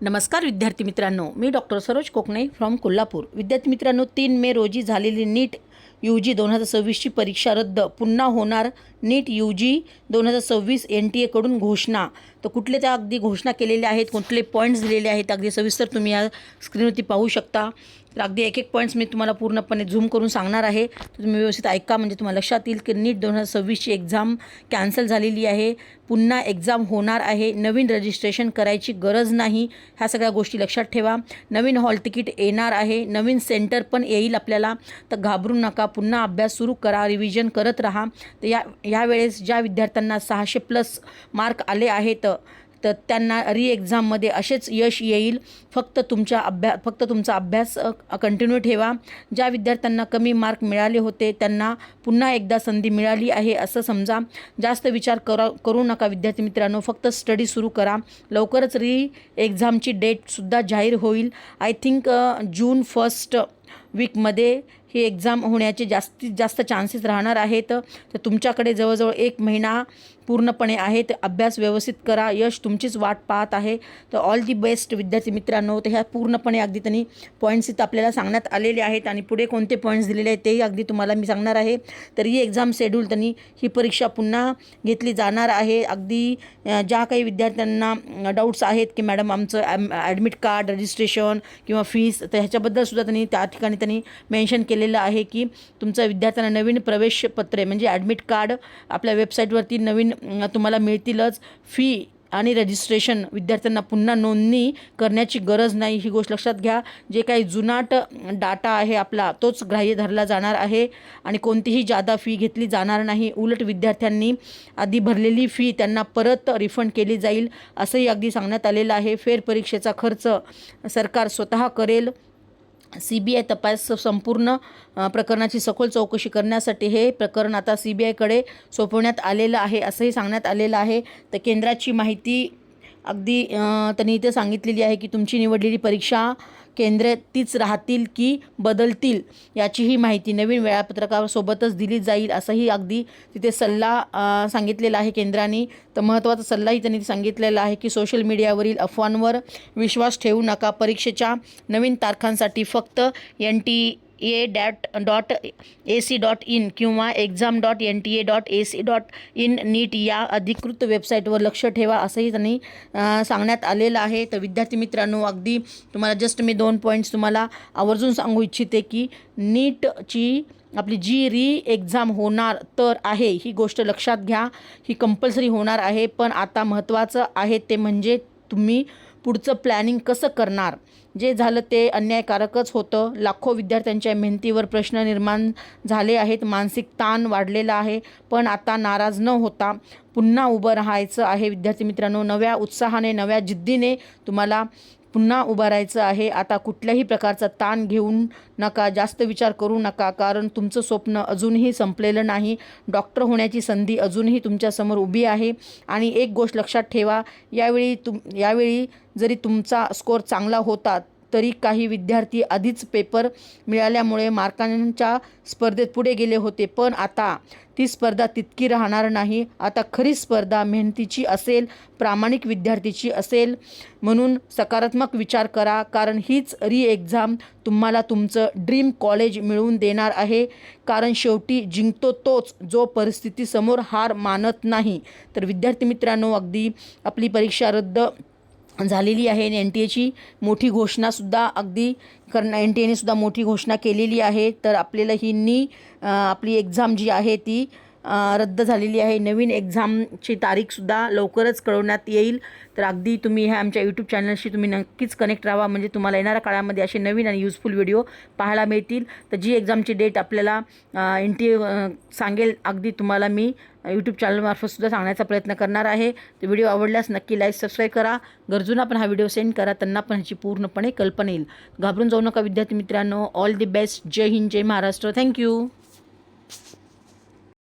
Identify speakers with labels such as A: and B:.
A: नमस्कार विद्यार्थी मित्रांनो, मी डॉक्टर सरोज कोकणे फ्रॉम कोल्हापूर। विद्यार्थी मित्रांनो, 3 मे रोजी झालेली नीट UG 2026ची परीक्षा रद्द, पुन्हा होणार नीट UG 2026 NTA कडून घोषणा। तर कुठले त्या अगदी घोषणा केलेल्या आहेत, कुठले पॉईंट्स दिलेले आहेत अगदी सविस्तर तुम्ही या स्क्रीनवरती पाहू शकता। तर अगदी एक पॉईंट्स मी तुम्हाला पूर्णपणे झूम करून सांगणार आहे, तर तुम्ही व्यवस्थित ऐका म्हणजे तुम्हाला लक्षात येईल की नीट 2026ची एक्झाम कॅन्सल झालेली आहे, पुन्हा एक्झाम होणार आहे, नवीन रजिस्ट्रेशन करायची गरज नाही। ह्या सगळ्या गोष्टी लक्षात ठेवा। नवीन हॉल तिकीट येणार आहे, नवीन सेंटर पण येईल आपल्याला, तर घाबरू नका, पुन्हा अभ्यास सुरू करा, रिव्हिजन करत राहा। तर यावेळेस ज्या विद्यार्थ्यांना 600+ मार्क आले आहेत तर त्यांना री एक्झाममध्ये असेच यश येईल। फक्त तुमचा अभ्यास कंटिन्यू ठेवा। ज्या विद्यार्थ्यांना कमी मार्क मिळाले होते त्यांना पुन्हा एकदा संधी मिळाली आहे असं समजा। जास्त विचार करू नका विद्यार्थी मित्रांनो, फक्त स्टडी सुरू करा। लवकरच री एक्झामची डेटसुद्धा जाहीर होईल। आय थिंक जून 1st वीकमध्ये ही एक्झाम होण्याचे जास्तीत जास्त चान्सेस राहणार आहेत। तर तुमच्याकडे जवळजवळ 1 महिना पूर्णपणे आहे, तर अभ्यास व्यवस्थित करा, यश तुमचीच वाट पाहत आहे। तर ऑल दी बेस्ट विद्यार्थी मित्रांनो। तर ह्या पूर्णपणे अगदी त्यांनी पॉईंट्स इथं आपल्याला सांगण्यात आलेले आहेत आणि पुढे कोणते पॉईंट्स दिलेले आहेत तेही अगदी तुम्हाला मी सांगणार आहे। तर ही एक्झाम शेड्यूल त्यांनी ही परीक्षा पुन्हा घेतली जाणार आहे। अगदी ज्या काही विद्यार्थ्यांना डाऊट्स आहेत की मॅडम आमचं ॲडमिट कार्ड रजिस्ट्रेशन किंवा फीस, तर ह्याच्याबद्दलसुद्धा त्यांनी त्या ठिकाणी त्यांनी मेन्शन केलेलं आहे की तुमचं विद्यार्थ्यांना नवीन प्रवेशपत्रे म्हणजे ॲडमिट कार्ड आपल्या वेबसाईटवरती नवीन तुम्हाला मिळतीलच। फी आणि रजिस्ट्रेशन विद्यार्थ्यांना पुन्हा नोंदणी करण्याची गरज नाही, ही गोष्ट लक्षात घ्या। जे काही जुनाट डाटा आहे आपला तोच ग्राह्य धरला जाणार आहे आणि कोणतीही जादा फी घेतली जाणार नाही। उलट विद्यार्थ्यांनी आधी भरलेली फी त्यांना परत रिफंड केली जाईल असंही अगदी सांगण्यात आलेलं आहे। फेरपरीक्षेचा खर्च सरकार स्वतः करेल। CBI तपास संपूर्ण प्रकरणाची सखोल चौकशी करण्यासाठी हे प्रकरण आता CBIकडे सोपवण्यात आलेलं आहे असंही सांगण्यात आलेलं आहे। तर केंद्राची माहिती अगदी त्यांनी इथे सांगितलेली आहे की तुमची निवडलेली परीक्षा केंद्रे तीच राहतील की बदलतील याचीही माहिती नवीन वेळापत्रकासोबतच दिली जाईल असंही अगदी तिथे सल्ला सांगितलेला आहे केंद्राने। तर महत्त्वाचा सल्लाही त्यांनी सांगितलेला आहे की सोशल मीडियावरील अफवांवर विश्वास ठेवू नका। परीक्षेच्या नवीन तारखांसाठी फक्त NTA.ac.in किंवा exam.nta.ac.in नीट या अधिकृत वेबसाईटवर लक्ष ठेवा असंही त्यांनी सांगण्यात आलेलं आहे। तर विद्यार्थी मित्रांनो, अगदी तुम्हाला जस्ट मी 2 पॉईंट्स तुम्हाला आवर्जून सांगू इच्छिते की नीटची आपली जी री एक्झाम होणार तर आहे ही गोष्ट लक्षात घ्या, ही कंपल्सरी होणार आहे। पण आता महत्त्वाचं आहे ते म्हणजे तुम्ही पुढचं प्लॅनिंग कसं करणार। जे झालं ते अन्यायकारकच होतं। लाखो विद्यार्थ्यांच्या मेहनतीवर प्रश्न निर्माण झाले आहेत, मानसिक ताण वाढलेला आहे। पण आता नाराज न होता पुन्हा उभं राहायचं आहे विद्यार्थी मित्रांनो। नव्या उत्साहाने नव्या जिद्दीने तुम्हाला पुन्हा उभं राहायचं आहे। आता कुठल्याही प्रकारचा ताण घेऊ नका, जास्त विचार करू नका, कारण तुमचं स्वप्न अजूनही संपलेलं नाही। डॉक्टर होण्याची संधी अजूनही तुमच्यासमोर उभी आहे। आणि एक गोष्ट लक्षात ठेवा, यावेळी जरी तुमचा स्कोअर चांगला होता तरी काही विद्यार्थी आधीच पेपर मिळाल्यामुळे मार्कांच्या स्पर्धेत पुढे गेले होते, पण आता ती स्पर्धा तितकी राहणार नाही। आता खरी स्पर्धा मेहनतीची असेल, प्रामाणिक विद्यार्थीची असेल। म्हणून सकारात्मक विचार करा, कारण हीच री एक्झाम तुम्हाला तुमचं ड्रीम कॉलेज मिळवून देणार आहे। कारण शेवटी जिंकतो तोच जो परिस्थितीसमोर हार मानत नाही। तर विद्यार्थी मित्रांनो, अगदी आपली परीक्षा रद्द झालेली आहे। NTAची मोठी घोषणासुद्धा अगदी NTAने सुद्धा मोठी घोषणा केलेली आहे। तर आपल्याला ही आपली एक्झाम जी आहे ती रद्द झालेली आहे। नवीन एक्झामची तारीखसुद्धा लवकरच कळवण्यात येईल। तर अगदी तुम्ही ह्या आमच्या यूट्यूब चॅनलशी तुम्ही नक्कीच कनेक्ट राहा, म्हणजे तुम्हाला येणाऱ्या काळामध्ये असे नवीन आणि यूजफुल व्हिडिओ पाहायला मिळतील। तर जी एक्झामची डेट आपल्याला NTA सांगेल अगदी तुम्हाला मी यूट्यूब चॅनलमार्फतसुद्धा सांगण्याचा प्रयत्न करणार आहे। तर व्हिडिओ आवडल्यास नक्की लाईक सबस्क्राईब करा, गरजूंना पण हा व्हिडिओ सेंड करा, त्यांना पण ह्याची पूर्णपणे कल्पना येईल। घाबरून जाऊ नका विद्यार्थी मित्रांनो। All the best. जय हिंद, जय महाराष्ट्र। थँक्यू।